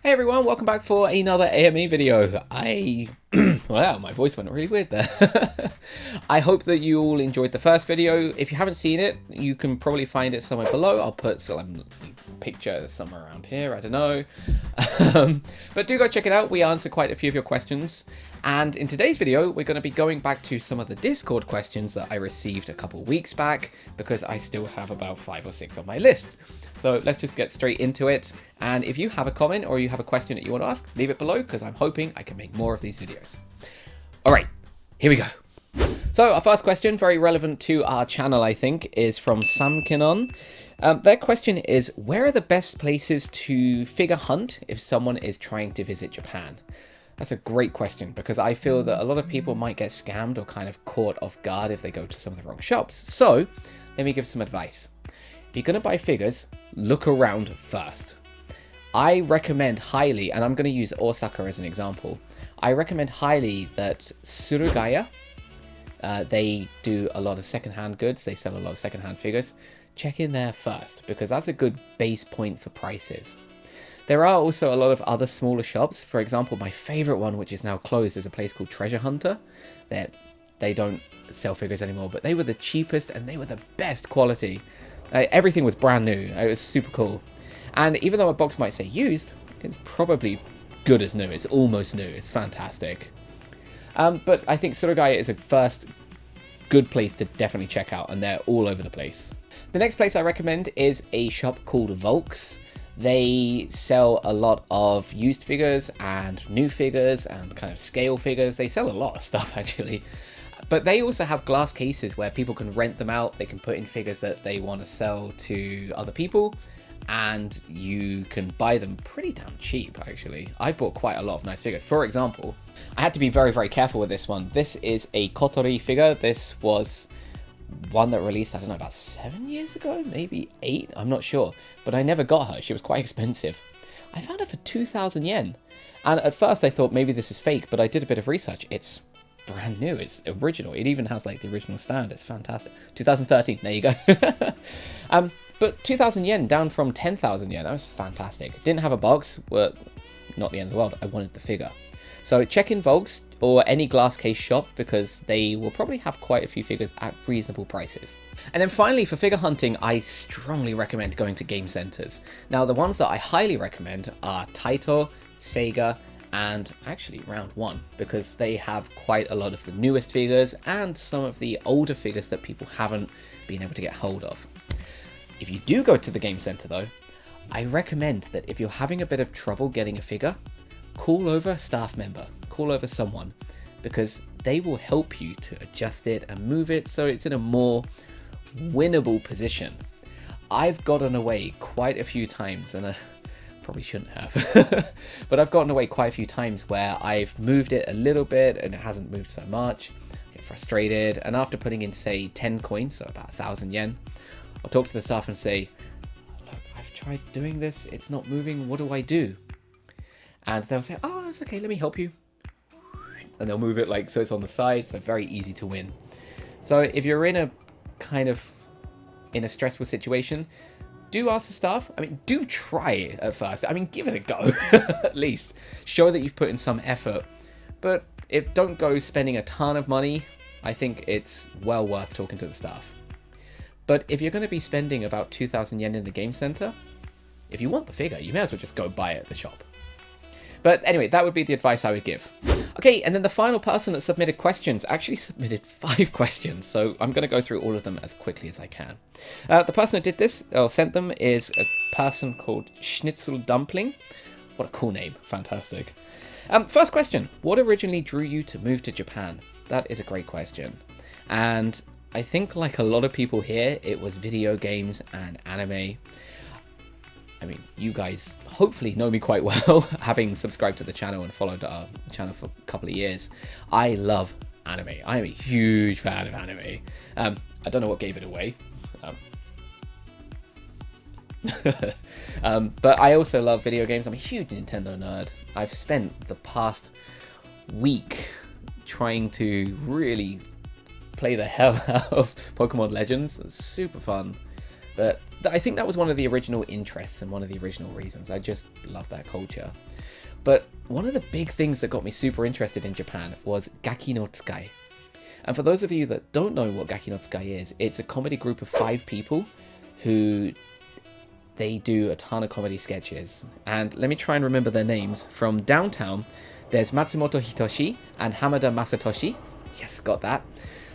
Hey everyone, welcome back for another AME video. Wow, my voice went really weird there. I hope that you all enjoyed the first video. If you haven't seen it, you can probably find it somewhere below. I'll put some picture somewhere around here, I don't know. But do go check it out. We answer quite a few of your questions. And in today's video, we're going to be going back to some of the Discord questions that I received a couple weeks back, because I still have about 5 or 6 on my list. So let's just get straight into it. And if you have a comment or you have a question that you want to ask, leave it below, because I'm hoping I can make more of these videos. All right, here we go. So our first question, very relevant to our channel, I think, is from Samkinon. Their question is, where are the best places to figure hunt if someone is trying to visit Japan? That's a great question, because I feel that a lot of people might get scammed or kind of caught off guard if they go to some of the wrong shops. So let me give some advice. If you're going to buy figures, look around first. I recommend highly, and I'm going to use Osaka as an example, I recommend highly that Surugaya, they do a lot of secondhand goods, they sell a lot of secondhand figures. Check in there first, because that's a good base point for prices. There are also a lot of other smaller shops. For example, my favorite one, which is now closed, is a place called Treasure Hunter. They don't sell figures anymore, but they were the cheapest and they were the best quality. Everything was brand new. It was super cool. And even though a box might say used, it's probably good as new. It's almost new. It's fantastic. But I think Surugaya is a first good place to definitely check out, and they're all over the place. The next place I recommend is a shop called Volks. They sell a lot of used figures and new figures and kind of scale figures. They sell a lot of stuff, actually. But they also have glass cases where people can rent them out. They can put in figures that they want to sell to other people, and you can buy them pretty damn cheap, actually. I've bought quite a lot of nice figures. For example, I had to be very, very careful with this one. This is a Kotori figure. This was one that released, I don't know, about 7 years ago, maybe 8, I'm not sure. But I never got her. She was quite expensive. I found her for 2,000 yen. And at first I thought maybe this is fake, but I did a bit of research. It's brand new. It's original. It even has like the original stand. It's fantastic. 2013. There you go. But 2,000 yen down from 10,000 yen. That was fantastic. Didn't have a box. Well, not the end of the world. I wanted the figure. So check in Volks or any glass case shop, because they will probably have quite a few figures at reasonable prices. And then finally, for figure hunting, I strongly recommend going to game centers. Now, the ones that I highly recommend are Taito, Sega, and actually Round 1, because they have quite a lot of the newest figures and some of the older figures that people haven't been able to get hold of. If you do go to the game center though, I recommend that if you're having a bit of trouble getting a figure, call over a staff member, call over someone, because they will help you to adjust it and move it so it's in a more winnable position. I've gotten away quite a few times, and I probably shouldn't have, but I've gotten away quite a few times where I've moved it a little bit and it hasn't moved so much. I get frustrated, and after putting in, say, 10 coins, so about 1,000 yen, I'll talk to the staff and say, look, I've tried doing this, it's not moving, what do I do? And they'll say, oh, it's okay, let me help you. And they'll move it like so it's on the side, so very easy to win. So if you're in a kind of in a stressful situation, do ask the staff. I mean, do try it at first. I mean, give it a go, at least. Show that you've put in some effort. But if don't go spending a ton of money, I think it's well worth talking to the staff. But if you're going to be spending about 2,000 yen in the game center, if you want the figure, you may as well just go buy it at the shop. But anyway, that would be the advice I would give. Okay, and then the final person that submitted questions actually submitted 5 questions, so I'm going to go through all of them as quickly as I can. The person that did this, or sent them, is a person called Schnitzel Dumpling. What a cool name. Fantastic. First question. What originally drew you to move to Japan? That is a great question. And I think, like a lot of people here, it was video games and anime. I mean, you guys hopefully know me quite well, having subscribed to the channel and followed our channel for a couple of years. I love anime. I am a huge fan of anime. I don't know what gave it away. But I also love video games. I'm a huge Nintendo nerd. I've spent the past week trying to really play the hell out of Pokemon Legends. It's super fun. But I think that was one of the original interests and one of the original reasons. I just love that culture. But one of the big things that got me super interested in Japan was Gaki no Tsukai. And for those of you that don't know what Gaki no Tsukai is, it's a comedy group of 5 people who they do a ton of comedy sketches. And let me try and remember their names. From downtown, there's Matsumoto Hitoshi and Hamada Masatoshi. Yes, got that.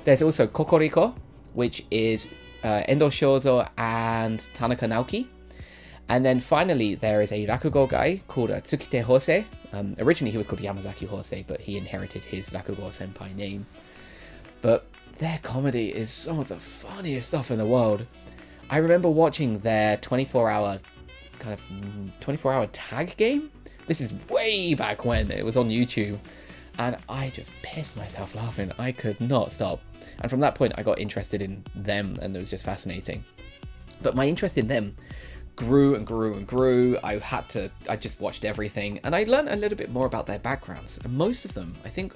There's also Kokoriko, which is Endo Shozo and Tanaka Naoki. And then finally, there is a Rakugo guy called Tsukite Hosei. Originally, he was called Yamazaki Hosei, but he inherited his Rakugo senpai name. But their comedy is some of the funniest stuff in the world. I remember watching their 24-hour tag game. This is way back when it was on YouTube. And I just pissed myself laughing. I could not stop. And from that point, I got interested in them, and it was just fascinating. But my interest in them grew and grew and grew. I just watched everything, and I learned a little bit more about their backgrounds. And most of them, I think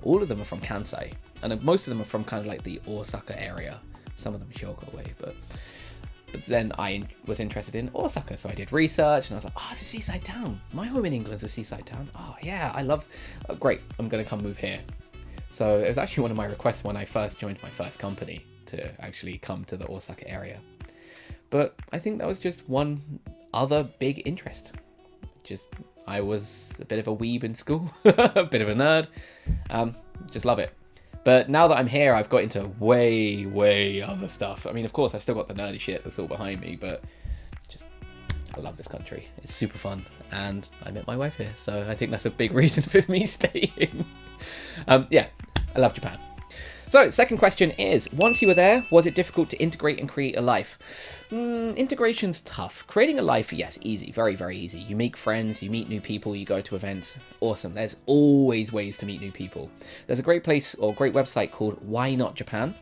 all of them are from Kansai, and most of them are from kind of like the Osaka area. Some of them Hyogo way, but then I was interested in Osaka, so I did research, and I was like, oh, it's a seaside town. My home in England's a seaside town. Oh yeah, great, I'm gonna come move here. So it was actually one of my requests when I first joined my first company to actually come to the Osaka area. But I think that was just one other big interest. I was a bit of a weeb in school, a bit of a nerd, just love it. But now that I'm here, I've got into way other stuff. I mean, of course, I've still got the nerdy shit that's all behind me, but I love this country. It's super fun, and I met my wife here, so I think that's a big reason for me staying. Yeah, I love Japan. So, second question is, once you were there, was it difficult to integrate and create a life? Integration's tough. Creating a life, yes, easy. Very easy. You make friends, you meet new people, you go to events. Awesome. There's always ways to meet new people. There's a great place or great website called Why Not Japan.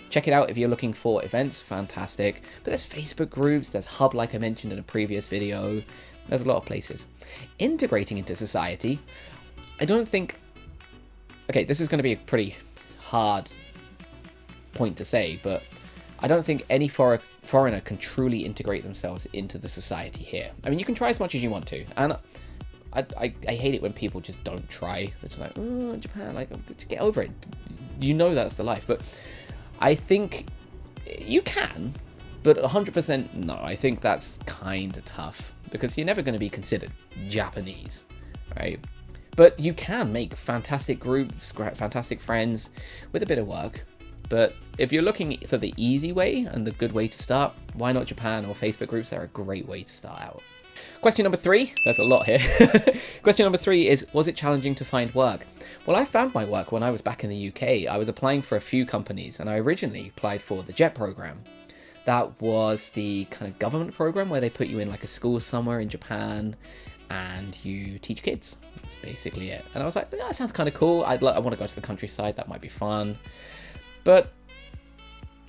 Check it out if you're looking for events. Fantastic. But there's Facebook groups, there's Hub like I mentioned in a previous video. There's a lot of places. Integrating into society, I don't think... Okay, this is going to be a pretty hard point to say, but I don't think any foreigner can truly integrate themselves into the society here. I mean, you can try as much as you want to, and I hate it when people just don't try. They're just like, oh, Japan, like, get over it. You know that's the life. But I think you can, but 100% no. I think that's kind of tough, because you're never going to be considered Japanese, right? But you can make fantastic groups, fantastic friends with a bit of work. But if you're looking for the easy way and the good way to start, Why Not Japan or Facebook groups? They're a great way to start out. Question number 3, there's a lot here. Question number 3 is, was it challenging to find work? Well, I found my work when I was back in the UK. I was applying for a few companies, and I originally applied for the JET program. That was the kind of government program where they put you in like a school somewhere in Japan and you teach kids. That's basically it. And I was like, that sounds kind of cool. I want to go to the countryside. That might be fun. But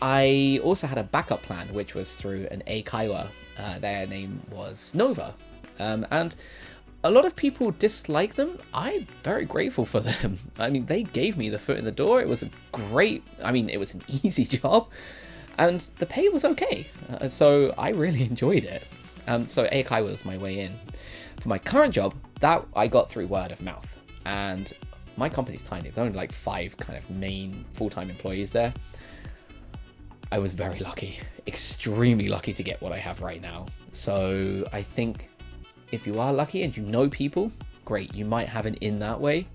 I also had a backup plan, which was through an Eikaiwa. Their name was Nova. And a lot of people dislike them. I'm very grateful for them. I mean, they gave me the foot in the door. It was a great, it was an easy job. And the pay was okay. So I really enjoyed it. So Eikaiwa was my way in. For my current job, that I got through word of mouth, and my company's tiny. There's only like 5 kind of main full-time employees there. I was very lucky, extremely lucky to get what I have right now. So I think if you are lucky and you know people, great, you might have an in that way.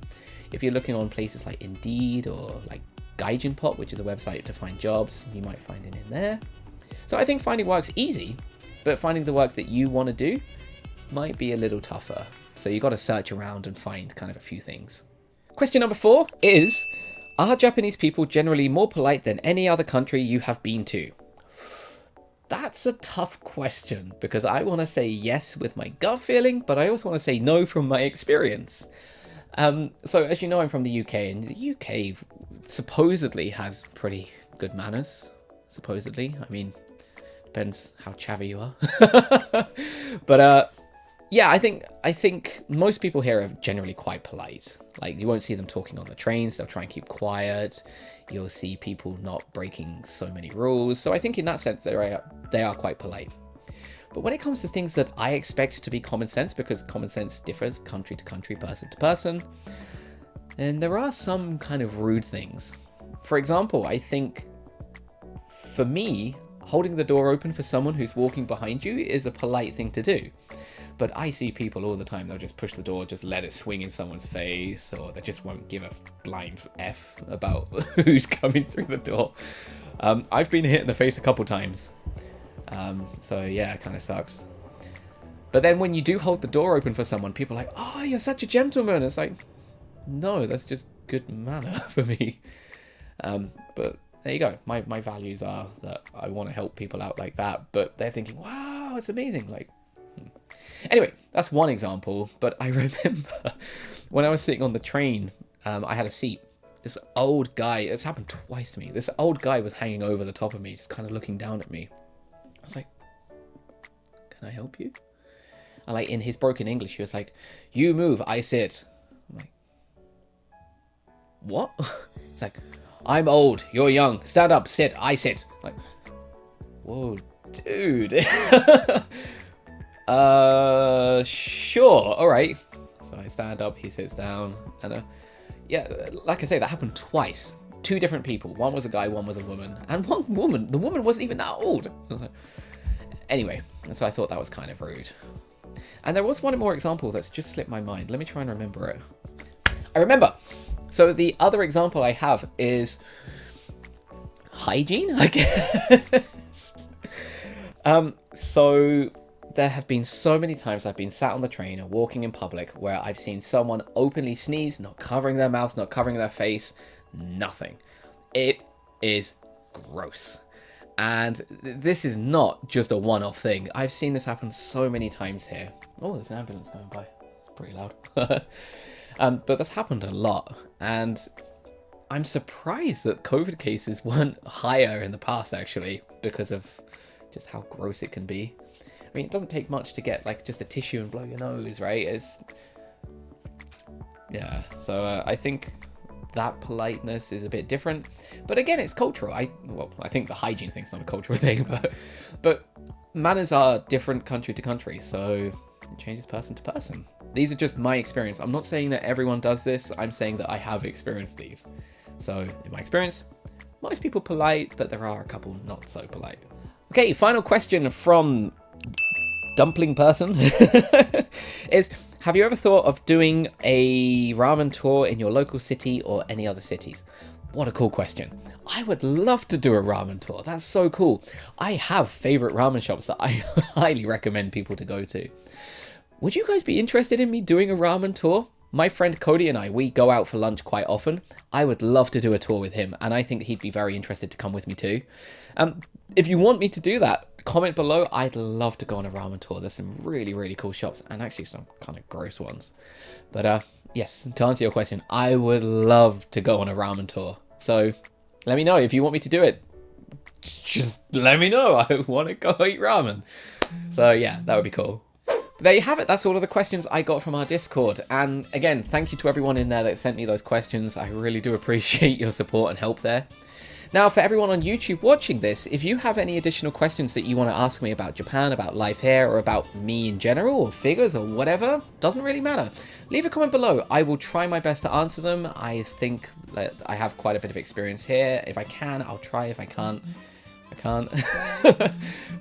If you're looking on places like Indeed or like Gaijinpot, which is a website to find jobs, you might find it in there. So I think finding work's easy, but finding the work that you want to do might be a little tougher. So you got to search around and find kind of a few things. Question number 4 is, are Japanese people generally more polite than any other country you have been to? That's a tough question, because I want to say yes with my gut feeling, but I also want to say no from my experience. So as you know, I'm from the UK, and the UK supposedly has pretty good manners. Supposedly. I mean, depends how chavvy you are. But yeah, I think most people here are generally quite polite. Like, you won't see them talking on the trains. They'll try and keep quiet. You'll see people not breaking so many rules. So I think in that sense, they are quite polite. But when it comes to things that I expect to be common sense, because common sense differs country to country, person to person, and there are some kind of rude things. For example, I think for me, holding the door open for someone who's walking behind you is a polite thing to do. But I see people all the time, they'll just push the door, just let it swing in someone's face, or they just won't give a blind F about who's coming through the door. I've been hit in the face a couple times. So yeah, it kind of sucks. But then when you do hold the door open for someone, people are like, oh, you're such a gentleman. It's like, no, that's just good manner for me. But there you go. My values are that I want to help people out like that. But they're thinking, wow, it's amazing. Like, Anyway, that's one example. But I remember when I was sitting on the train, I had a seat. This old guy, it's happened twice to me. This old guy was hanging over the top of me, just kind of looking down at me. I was like, can I help you? And like in his broken English, he was like, you move, I sit. I'm like, what? It's like, I'm old, you're young, stand up, sit, I sit. Like, whoa, dude. Sure, all right. So I stand up, he sits down, and yeah, like I say, that happened twice. Two different people. One was a guy, one was a woman. And one woman, the woman wasn't even that old. Anyway, so I thought that was kind of rude. And there was one more example that's just slipped my mind. Let me try and remember it. I remember. So the other example I have is hygiene, I guess. So there have been so many times I've been sat on the train or walking in public where I've seen someone openly sneeze, not covering their mouth, not covering their face, nothing. It is gross. And this is not just a one-off thing. I've seen this happen so many times here. Oh, there's an ambulance going by. It's pretty loud. But that's happened a lot. And I'm surprised that COVID cases weren't higher in the past, actually, because of just how gross it can be. I mean, it doesn't take much to get like just a tissue and blow your nose, right? Yeah, so I think that politeness is a bit different, but again, it's cultural. I think the hygiene thing's not a cultural thing, but manners are different country to country, so it changes person to person. These are just my experience. I'm not saying that everyone does this. I'm saying that I have experienced these. So in my experience, most people polite, but there are a couple not so polite. Okay, final question from Dumpling Person is, have you ever thought of doing a ramen tour in your local city or any other cities? What a cool question. I would love to do a ramen tour. That's so cool. I have favorite ramen shops that I highly recommend people to go to. Would you guys be interested in me doing a ramen tour? My friend Cody and I, we go out for lunch quite often. I would love to do a tour with him, and I think he'd be very interested to come with me too. If you want me to do that, comment below. I'd love to go on a ramen tour. There's some really, really cool shops, and actually some kind of gross ones. But yes, to answer your question, I would love to go on a ramen tour. So let me know if you want me to do it. Just let me know. I want to go eat ramen. So yeah, that would be cool. But there you have it. That's all of the questions I got from our Discord. And again, thank you to everyone in there that sent me those questions. I really do appreciate your support and help there. Now, for everyone on YouTube watching this, if you have any additional questions that you want to ask me about Japan, about life here, or about me in general, or figures, or whatever, doesn't really matter. Leave a comment below. I will try my best to answer them. I think that I have quite a bit of experience here. If I can, I'll try. If I can't, I can't.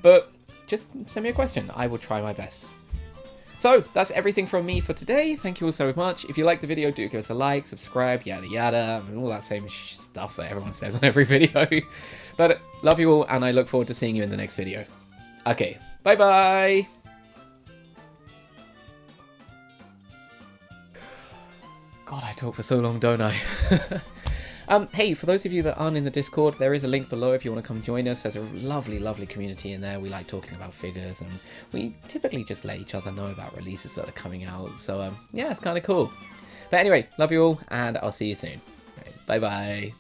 But just send me a question. I will try my best. So, that's everything from me for today. Thank you all so much. If you liked the video, do give us a like, subscribe, yada yada, and all that same stuff that everyone says on every video. But love you all, and I look forward to seeing you in the next video. Okay, bye-bye! God, I talk for so long, don't I? Hey, for those of you that aren't in the Discord, there is a link below if you want to come join us. There's a lovely, lovely community in there. We like talking about figures, and we typically just let each other know about releases that are coming out. So, yeah, it's kind of cool. But anyway, love you all, and I'll see you soon. Right, bye-bye.